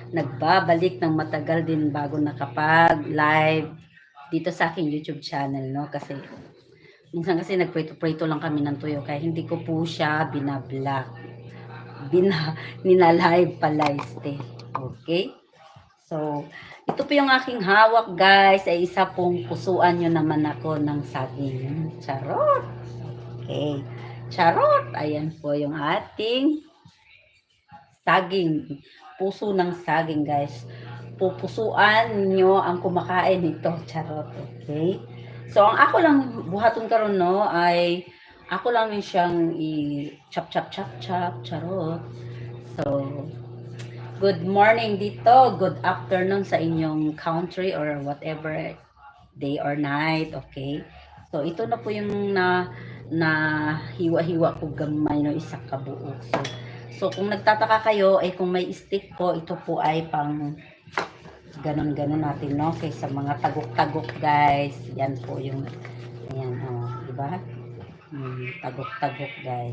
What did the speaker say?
nagbabalik ng matagal din bago nakapag-live dito sa aking YouTube channel, no? Kasi minsan kasi nagprito-prito lang kami ng tuyo kaya hindi ko po siya binablock. Nina-live pala este. Okay? So, ito po yung aking hawak guys ay isa pong pusuan nyo naman ako ng saging. Charot! Okay. Charot! Ayan po yung ating saging. Puso ng saging guys. Pupusuan nyo ang kumakain nito. Charot. Okay. So, ang ako lang buhaton karon no ay ako lang siyang i-chop chop chop chop. Charot. So, good morning dito. Good afternoon sa inyong country or whatever day or night. Okay. So, ito na po yung na hiwa-hiwa ko gamay no isa ka buo. So kung nagtataka kayo ay kung may stick po, ito po ay pang ganon-ganon natin no kaysa mga tagok-tagok guys. Yan po yung ayan oh, di ba? Tagok-tagok guys.